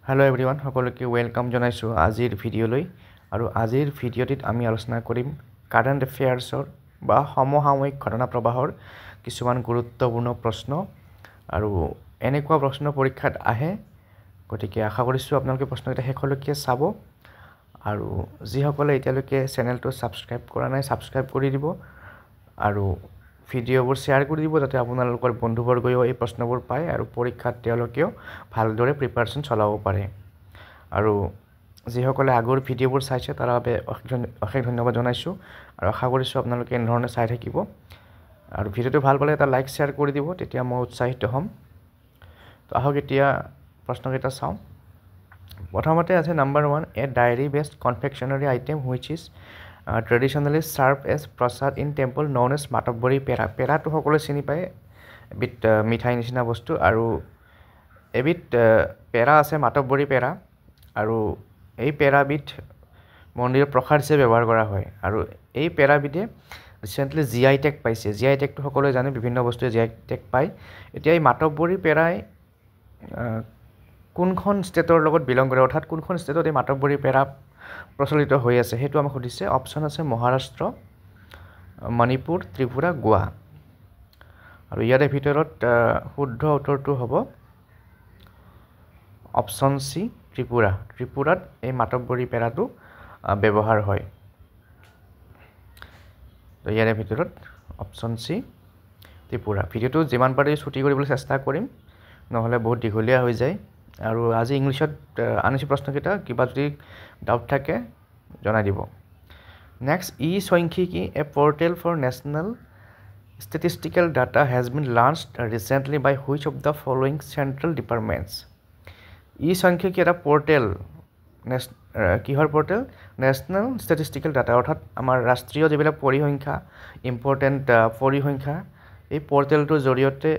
Hello everyone সকলকে welcome জানাইছো আজিৰ ভিডিঅ'লৈ আৰু আজিৰ ভিডিঅ'টিত আমি আলোচনা কৰিম কাৰেন্ট এফেয়াৰ্ছৰ বা সমসাময়িক ঘটনা প্ৰবাহৰ কিছুমান গুৰুত্বপূৰ্ণ প্ৰশ্ন আৰু এনেকুৱা প্ৰশ্ন পৰীক্ষাত আহে গতিকে আশা কৰিছো আপোনালোকে প্ৰশ্নকেইটা শেষলৈকে চাব আৰু যিসকলে এতিয়ালৈকে চেনেলটো সাবস্ক্ৰাইব কৰা নাই সাবস্ক্ৰাইব কৰি দিব আৰু ভিডিঅ'বোৰ শেয়াৰ কৰি দিব যাতে আপোনালোকৰ বন্ধুবৰ্গয়ো এই প্ৰশ্নবোৰ পায় আৰু পৰীক্ষাত তেওঁলোকেও ভালদৰে প্ৰিপাৰেচন চলাব পাৰে আৰু যিসকলে আগৰ ভিডিঅ'বোৰ চাইছে তাৰ বাবে অশেষ ধন্যবাদ জনাইছো আৰু আশা কৰিছো আপোনালোকে এই ধৰণে চাই থাকিব আৰু ভিডিঅ'টো ভাল পালে এটা লাইক শেয়াৰ কৰি দিব তেতিয়া মই উৎসাহিত হ'ম তো আহক এতিয়া প্ৰশ্নকেইটা চাওঁ প্ৰথমতে আছে number 1 a dairy based confectionery item which is traditionally served as prasad in temple known as matobari pera pera to সকলে চিনি পায় বিট মিঠাই নিচিনা বস্তু আৰু এবিট পেৰা আছে মাতব্বৰী পেৰা আৰু এই পেৰাবিট মন্দিৰৰ প্ৰসাদ হিচাপে ব্যৱহাৰ কৰা হয় আৰু এই পেৰাবিটে ৰিসেন্টলি জিআই টেগ পাইছে জিআই টেগটো সকলোৱে জানে বিভিন্ন বস্তুৱে জিআই টেগ পায় এতিয়া এই মাতব্বৰী পেৰাই কোনখন ষ্টেটৰ লগত বিলং কৰে অৰ্থাৎ কোনখন ষ্টেটত এই মাতব্বৰী পেৰা প্ৰচলিত হৈ আছে হেতু আমাক সুধিছে অপচন আছে মহাৰাষ্ট্ৰ মণিপুৰ ত্ৰিপুৰা গোৱা আৰু ইয়াৰ ভিতৰত শুদ্ধ উত্তৰটো হ'ব অপচন সি ত্ৰিপুৰাত এই মাতব্বৰী পেৰাটো ব্যৱহাৰ হয় তো ইয়াৰ ভিতৰত অপচন সি ত্ৰিপুৰা ভিডিঅ'টো যিমান পাৰি ছুটি কৰিবলৈ চেষ্টা কৰিম নহলে বহুত দীঘলীয়া হৈ যায় আৰু আজি ইংলিছত আনিছো প্ৰশ্নকেইটা কিবা যদি ডাউট থাকে জনাই দিব next eSankhyiki a portal for national statistical data has been launched recently by which of the following central departments ই-সংখ্যিকী এটা পোৰ্টেল কিহৰ পোৰ্টেল নেশনাল statistical data অৰ্থাৎ আমাৰ ৰাষ্ট্ৰীয় যিবিলাক পৰিসংখ্যা ইম্পৰ্টেন্ট পৰিসংখ্যা এই পোৰ্টেলটোৰ জৰিয়তে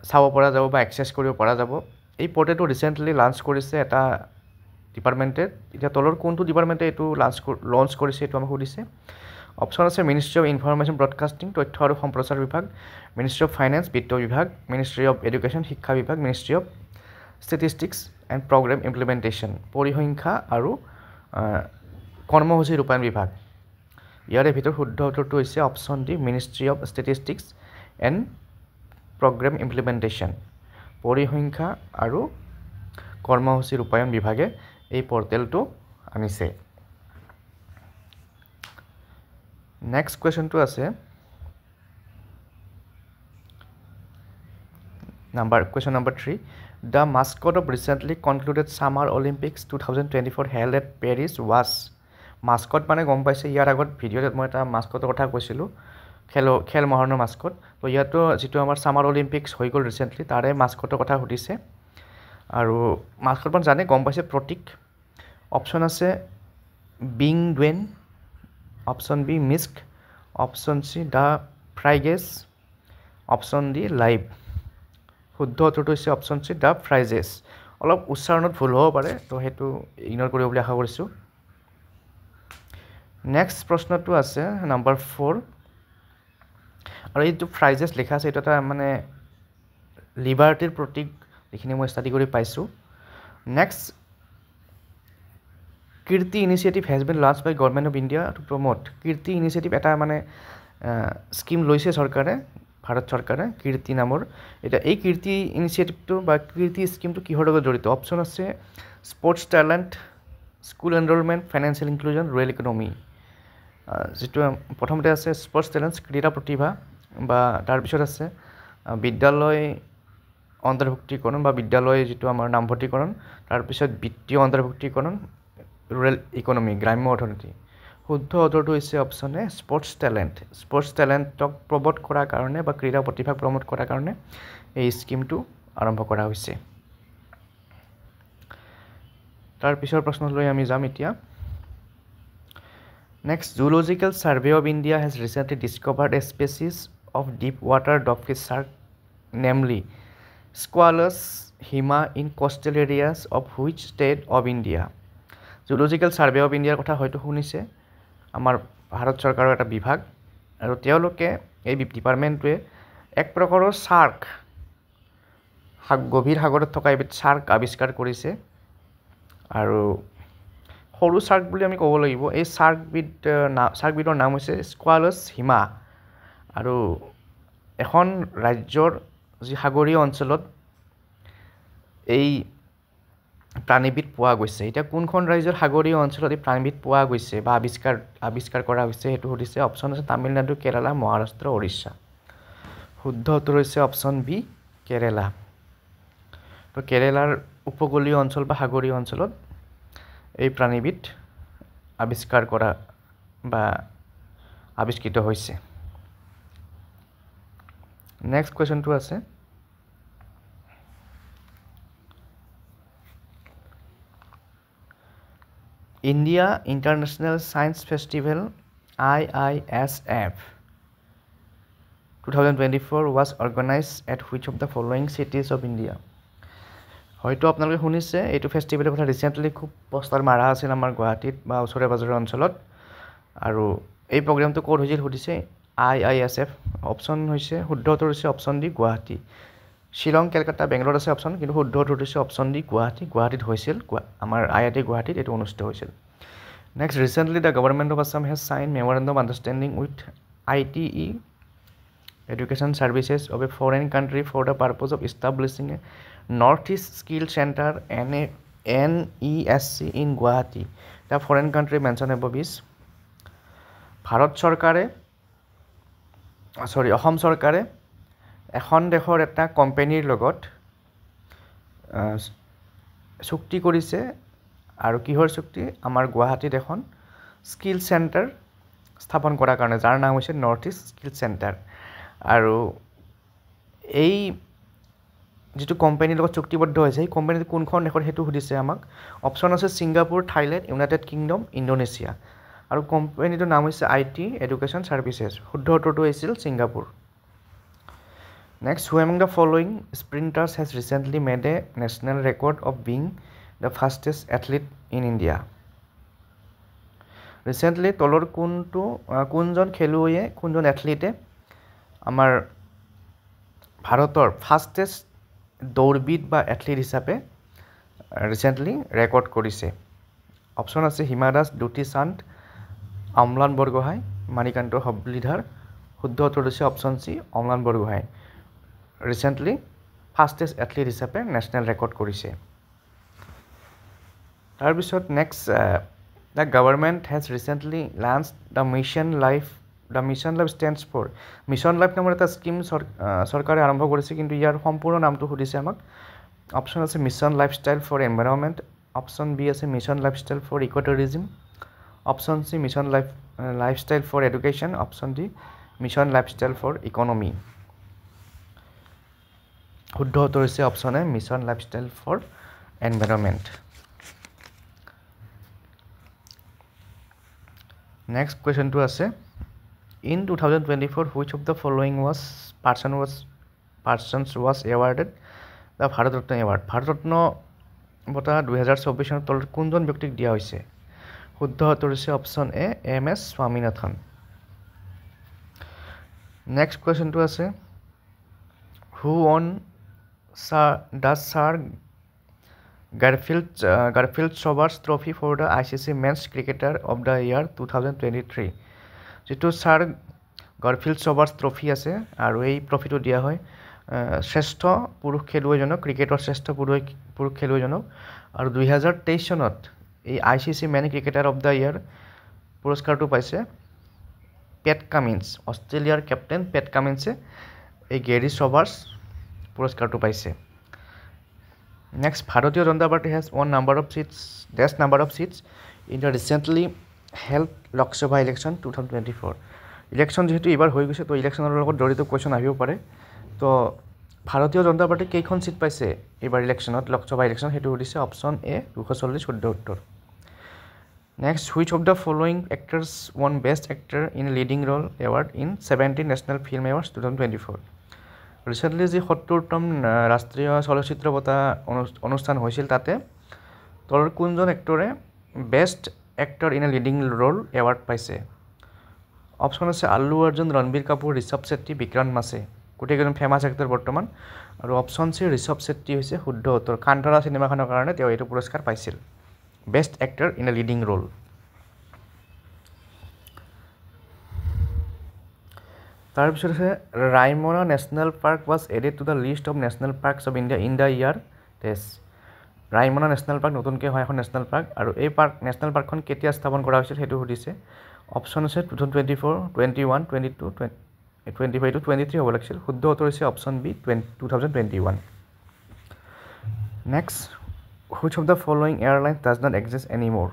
চাব পৰা যাব বা এক্সেছ কৰিব পৰা যাব এই পোৰ্টেলটো ৰিসেন্টলি লঞ্চ কৰিছে এটা ডিপাৰ্টমেন্টে এটা তলৰ কোনটো ডিপাৰ্টমেন্টে এটো লঞ্চ কৰিছে এটো আমাক সুধিছে অপচন আছে মিনিষ্ট্ৰি অফ ইনফৰমেশন ব্ৰডকাষ্টিং তথ্য আৰু সম্প্ৰচাৰ বিভাগ মিনিষ্ট্ৰি অফ ফাইনেন্স বিত্ত বিভাগ মিনিষ্ট্ৰি অফ এডুকেশ্যন শিক্ষা বিভাগ ministry of statistics and programme implementation পৰিসংখ্যা আৰু কৰ্মসূচী ৰূপায়ণ বিভাগ ইয়াৰে ভিতৰত শুদ্ধ উত্তৰটো হৈছে option D ministry of statistics and programme implementation পৰিসংখ্যা আৰু কৰ্মসূচী ৰূপায়ণ বিভাগে এই পোৰ্টেলটো আনিছে নেক্সট কোৱেশ্চনটো আছে question number 3 the mascot of recently concluded summer olympics 2024 held at paris was mascot মানে গম পাইছে ইয়াৰ আগত ভিডিঅ'ত মই এটা মাস্কটৰ কথা কৈছিলো খেল মহাৰণৰ মাস্কট তো ইয়াতো যেটো আমাৰ সামাৰ অলিম্পিক্স হৈ গল ৰিসেন্টলি তাৰে মাস্কটৰ কথা সুধিছে আৰু মাস্কটখন জানে গম পাইছে প্ৰতীক অপচন আছে Bing Dwen option B Misk option C the Phryges option D লাইভ শুদ্ধ উত্তৰটো হৈছে অপচন সি দা ফ্ৰাইজেছ অলপ উচ্চাৰণত ভুল হ'ব পাৰে তো হেতু ইগনোৰ কৰিব বুলি আশা কৰিছো নেক্সট প্ৰশ্নটো আছে নম্বৰ 4 আৰু এইটো ফ্ৰাইজেছ লেখা আছে এটা মানে লিবাৰ্টিৰ প্ৰতীক যিখিনি মই ষ্টাডি কৰি পাইছো next Kirti initiative has been launched by government of India to promote Kirti initiative এটা মানে স্কিম লৈছে চৰকাৰে ভাৰত চৰকাৰে কীৰ্তি নামৰ এটা এই কীৰ্তি ইনিচিয়েটিভটো বা কীৰ্তি স্কিমটো কিহৰ লগত জড়িত অপচন আছে sports talent school enrolment financial inclusion rural economy যেটো প্ৰথমতে আছে স্পৰ্টছ টেলেন্ট ক্ৰীড়া প্ৰতিভা বা তাৰ পিছত আছে বিদ্যালয় অন্তৰ্ভুক্তিকৰণ বা বিদ্যালয় যেটো আমাৰ নামভৰ্তিকৰণ তাৰ পিছত বিত্তীয় অন্তৰ্ভুক্তিকৰণ ৰুৰেল ইকোনমি গ্ৰাম্য অৰ্থনীতি শুদ্ধ উত্তৰটো হৈছে অপচন এ স্পৰ্টছ টেলেন্টক প্ৰমোট কৰাৰ কাৰণে বা ক্ৰীড়া প্ৰতিভাক প্ৰমোট কৰাৰ কাৰণে এই স্কিমটো আৰম্ভ কৰা হৈছে তাৰ পিছৰ প্ৰশ্নলৈ আমি যাম এতিয়া next zoological survey of India has recently discovered a species of deep water dogfish shark namely Squalus hima in coastal areas of which state of India zoological survey of ইণ্ডিয়াৰ কথা হয়তো শুনিছে আমাৰ ভাৰত চৰকাৰৰ এটা বিভাগ আৰু তেওঁলোকে এই ডিপাৰ্টমেন্টটোৱে এক প্ৰকাৰৰ শাৰ্ক গভীৰ সাগৰত থকা এবিধ শাৰ্ক আৱিষ্কাৰ কৰিছে আৰু সৰু শাৰ্ক বুলি আমি ক'ব লাগিব এই শাৰ্কবিধৰ নাম হৈছে স্কোৱালাছ হিমা আৰু এখন ৰাজ্যৰ যি সাগৰীয় অঞ্চলত এই প্ৰাণীবিধ পোৱা গৈছে এতিয়া কোনখন ৰাজ্যৰ সাগৰীয় অঞ্চলত এই প্ৰাণীবিধ পোৱা গৈছে বা আৱিষ্কাৰ কৰা হৈছে সেইটো সুধিছে অপশ্যন আছে তামিলনাডু কেৰালা মহাৰাষ্ট্ৰ ওড়িশা শুদ্ধ উত্তৰ হৈছে অপশ্যন বি কেৰেলা তো কেৰেলাৰ উপকূলীয় অঞ্চল বা সাগৰীয় অঞ্চলত এই প্ৰাণীবিধ আৱিষ্কাৰ কৰা বা আৱিষ্কৃত হৈছে নেক্সট কুৱেশ্যনটো আছে India International Science Festival IISF 2024 was organized at which of the following cities of India হয়তো আপোনালোকে শুনিছে এইটো ফেষ্টিভেলৰ কথা ৰিসেন্টলি খুব পোষ্টাৰ মাৰা আছিল আমাৰ গুৱাহাটীত বা ওচৰে পাজৰে অঞ্চলত আৰু এই প্ৰগ্ৰামটো ক'ত হৈছিল সুধিছে IISF অপশ্যন হৈছে শুদ্ধ উত্তৰ হৈছে অপশ্যন ডি গুৱাহাটী শিলং কলকাতা বেংগলোৰ আছে অপশ্যন কিন্তু শুদ্ধ উত্তৰ হৈছে অপশ্যন ডি গুৱাহাটীত হৈছিল আমাৰ IIT গুৱাহাটীত এটো অনুষ্ঠিত হৈছিল next recently the government of Assam has sign memorandum understanding with ITE Education Services of a foreign country for the purpose of establishing a Northeast Skill Center NESC in Guwahati the foreign country mentioned above is Bharat চৰকাৰে অসম চৰকাৰে এখন দেশৰ এটা কোম্পানীৰ লগত চুক্তি কৰিছে আৰু কিহৰ চুক্তি আমাৰ গুৱাহাটীত এখন স্কিল চেণ্টাৰ স্থাপন কৰাৰ কাৰণে যাৰ নাম হৈছে নৰ্থ ইষ্ট স্কিল চেণ্টাৰ আৰু এই যেটো কোম্পানীৰ লগত চুক্তিবদ্ধ হৈছে এই কোম্পানীটো কোনখন দেশৰ হেতু সুধিছে আমাক অপশ্যন আছে সিংগাপুৰ থাইলেণ্ড ইউনাইটেড কিংডম ইণ্ডোনেছিয়া আৰু কোম্পানীটোৰ নাম হৈছে IT এডুকেশ্যন সাৰ্ভিসেছ শুদ্ধ উত্তৰটো আছিল সিংগাপুৰ Next, who among the following sprinters has recently made a national record of being the fastest athlete in India? Recently, তলৰ কোনজন খেলুৱৈয়ে কোনজন এথলীটে আমাৰ ভাৰতৰ ফাষ্টেষ্ট দৌৰবিদ বা এথলীট হিচাপে ৰিসেন্টলি ৰেকৰ্ড কৰিছে অপশ্যন আছে হিমা দাস দ্যুতি চান্দ অম্লান বৰগোহাঁই মানিকান্ত হবলিধাৰ শুদ্ধ উত্তৰ হৈছে option C Amlan Borgohain recently fastest athlete হিচাপে national record কৰিছে তাৰ পিছত next the government has recently launched the mission life stands for mission life নামৰ এটা স্কিম চৰকাৰে আৰম্ভ কৰিছে কিন্তু ইয়াৰ সম্পূৰ্ণ নামটো সুধিছে আমাক অপশ্যন আছে mission lifestyle for environment option B আছে mission lifestyle for ecotourism option C mission lifestyle for education option D mission lifestyle for economy শুদ্ধ উত্তৰ হৈছে option A mission lifestyle for environment next কুৱেশ্যনটো আছে in 2024 which of the following persons was awarded the Bharat Ratna award Bharat Ratna বঁটা 2024 চনত তলত কোনজন ব্যক্তিক দিয়া হৈছে শুদ্ধ উত্তৰ হৈছে option A MS Swaminathan next কুৱেশ্যনটো আছে who won Sir Garfield Sobers Trophy for the ICC Men's Cricketer of the Year 2023 যেটো Sir Garfield Sobers Trophy আছে আৰু এই ট্ৰফিটো দিয়া হয় শ্ৰেষ্ঠ পুৰুষ খেলুৱৈজনক ক্ৰিকেটৰ শ্ৰেষ্ঠ পুৰুষ খেলুৱৈজনক আৰু 2023 চনত এই ICC Men Cricketer of the Year পুৰস্কাৰটো পাইছে পেট কামিন্স অষ্ট্ৰেলিয়াৰ কেপ্টেইন পেট কামিন্সে এই গেৰি সবাৰ্ছ পুৰস্কাৰটো পাইছে নেক্সট ভাৰতীয় জনতা party has one number of seats in the recently held Lok Sabha election 2024 election যেহেতু এবাৰ হৈ গৈছে তো ইলেকশ্যনৰ লগত জড়িত কোৱেশ্যন আহিব পাৰে তো ভাৰতীয় জনতা পাৰ্টি কেইখন সিট পাইছে এবাৰ ইলেকশ্যনত লোক সভা ইলেকশ্যন হেতু সুধিছে অপশ্যন এ 240 শুদ্ধ উত্তৰ next which of the following actors won best actor in a leading role award in 17 national film awards 2024 recently যি 70তম ৰাষ্ট্ৰীয় চলচ্চিত্ৰ বঁটা অনুষ্ঠান হৈছিল তাতে তলৰ কোনজন এক্টৰে best actor in a leading role award পাইছে অপশ্যন আছে আল্লু অৰ্জুন ৰণবীৰ কাপুৰ ঋষভ শেট্টি বিক্ৰান্ত মাছে গোটেইজন ফেমাছ এক্টৰ বৰ্তমান আৰু অপশ্যন চি ঋষভ শেট্টি হৈছে শুদ্ধ উত্তৰ কান্তাৰা সিনেমাখনৰ কাৰণে তেওঁ এইটো পুৰস্কাৰ পাইছিল best actor in a leading role তাৰপিছত আছে Raimona national park was added to the list of national parks of India in the year টেষ্ট ৰাইমনা নেশ্যনেল পাৰ্ক নতুনকৈ হয় এখন নেশ্যনেল পাৰ্ক আৰু এই নেশ্যনেল পাৰ্কখন কেতিয়া স্থাপন কৰা হৈছিল সেইটো সুধিছে অপশ্যন আছে 2024 21 22 25 to 23 হ'ব লাগিছিল শুদ্ধ উত্তৰ হৈছে option B 2021 next which of the following airlines does not exist এনিম'ৰ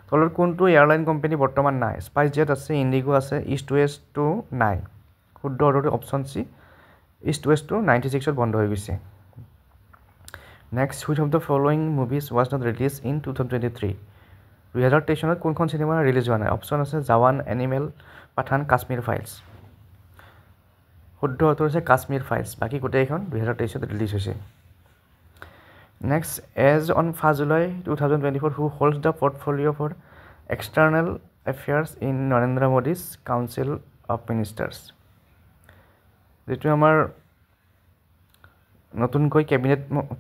তলৰ কোনটো এয়াৰলাইন কোম্পানী বৰ্তমান নাই স্পাইচ জেট আছে ইণ্ডিগো আছে ইষ্ট ৱেষ্টটো নাই শুদ্ধ উত্তৰটো অপশ্যন চি ইষ্ট ৱেষ্টটো 96ত বন্ধ হৈ গৈছে next which of the following movies was not release in 2023 2023 চনত কোনখন চিনেমা ৰিলিজ হোৱা নাই অপশ্যন আছে জাৱান এনিমেল পাঠান কাশ্মীৰ ফাইলছ শুদ্ধ উত্তৰ হৈছে কাশ্মীৰ ফাইলছ বাকী গোটেইখন 2023 ৰিলিজ হৈছে next as on 1 July 2024 who holds the portfolio' for external affairs in Narendra Modi's council of ministers যিটো আমাৰ নতুনকৈ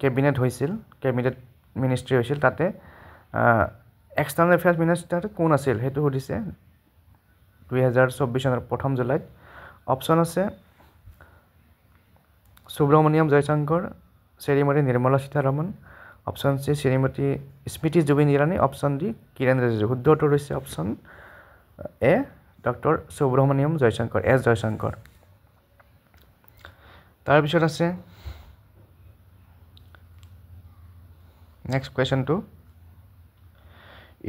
কেবিনেট হৈছিল কেবিনেট মিনিষ্ট্ৰী হৈছিল তাতে এক্সটাৰ্নেল এফেয়াৰ্ছ মিনিষ্টাৰ কোন আছিল সেইটো সুধিছে 2024 চনৰ 1 জুলাইত অপশ্যন আছে Subrahmanyam Jaishankar Shrimati Nirmala Sitharaman option C Shrimati Smriti Zubin Irani option D Kiren Rijiju শুদ্ধ উত্তৰ হৈছে option A doctor Subrahmanyam Jaishankar S Jaishankar তাৰপিছত আছে নেক্সট কুৱেশ্যনটো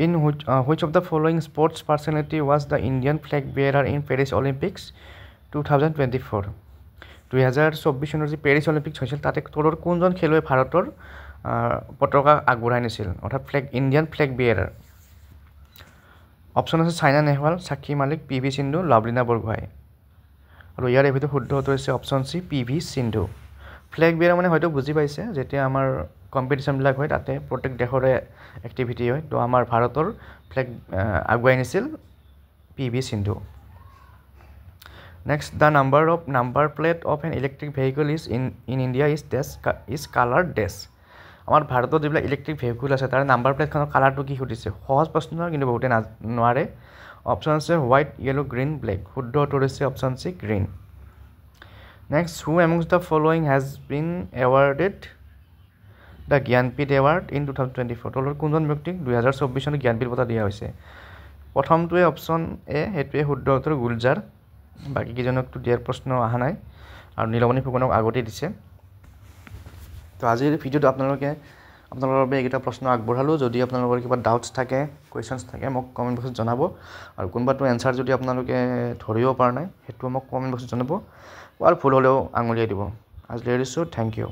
in which of the following sports personality was the Indian flag bearer in Paris Olympics 2024 2024 চনৰ যি পেৰিছ অলিম্পিক্স হৈছিল তাতে তলৰ কোনজন খেলুৱৈ ভাৰতৰ পতাকা আগবঢ়াই নিছিল অৰ্থাৎ ইণ্ডিয়ান ফ্লেগ বেয়াৰাৰ অপশ্যন আছে চাইনা নেহৱাল সাক্ষী মালিক পি ভি সিন্ধু লাভলীনা বৰগোহাঁই আৰু ইয়াৰ ভিতৰত শুদ্ধ উত্তৰ হৈছে option C P V Sindhu flag বেয়াৰ মানে হয়তো বুজি পাইছে যেতিয়া আমাৰ কম্পিটিশ্যনবিলাক হয় তাতে প্ৰত্যেক দেশৰে এক্টিভিটি হয় তো আমাৰ ভাৰতৰ ফ্লেগ আগুৱাই নিছিল P V Sindhu next the number plate of an electric vehicle is in India is colour dash আমাৰ ভাৰতত যিবিলাক ইলেক্ট্ৰিক ভেহিকল আছে তাৰ নাম্বাৰ প্লেটখনৰ কালাৰটো কি সুধিছে সহজ প্ৰশ্ন কিন্তু বহুতে নোৱাৰে অপশ্যন আছে হোৱাইট য়েলো গ্ৰীণ ব্লেক শুদ্ধ উত্তৰ হৈছে option C green next who amongst the following has been awarded the Jnanpith award in 2024 তলৰ কোনজন ব্যক্তিক 2024 চনত জ্ঞানপীঠ বঁটা দিয়া হৈছে প্ৰথমটোৱে অপশ্যন এ সেইটোৱে শুদ্ধ উত্তৰ গুলজাৰ বাকীকেইজনকতো দিয়াৰ প্ৰশ্ন অহা নাই আৰু নীলমণি ফুকনক আগতেই দিছে তো আজিৰ ভিডিঅ'টো আপোনালোকৰ বাবে এইকেইটা প্ৰশ্ন আগবঢ়ালোঁ যদি আপোনালোকৰ কিবা ডাউটছ থাকে কুৱেশ্যনছ থাকে মোক কমেণ্ট বক্সত জনাব আৰু কোনোবাটো এনচাৰ যদি আপোনালোকে ধৰিব পৰা নাই সেইটো মোক কমেণ্ট বক্সত জনাব আৰু ভুল হ'লেও আঙুলিয়াই দিব আজিলৈ এৰিছোঁ থেংক ইউ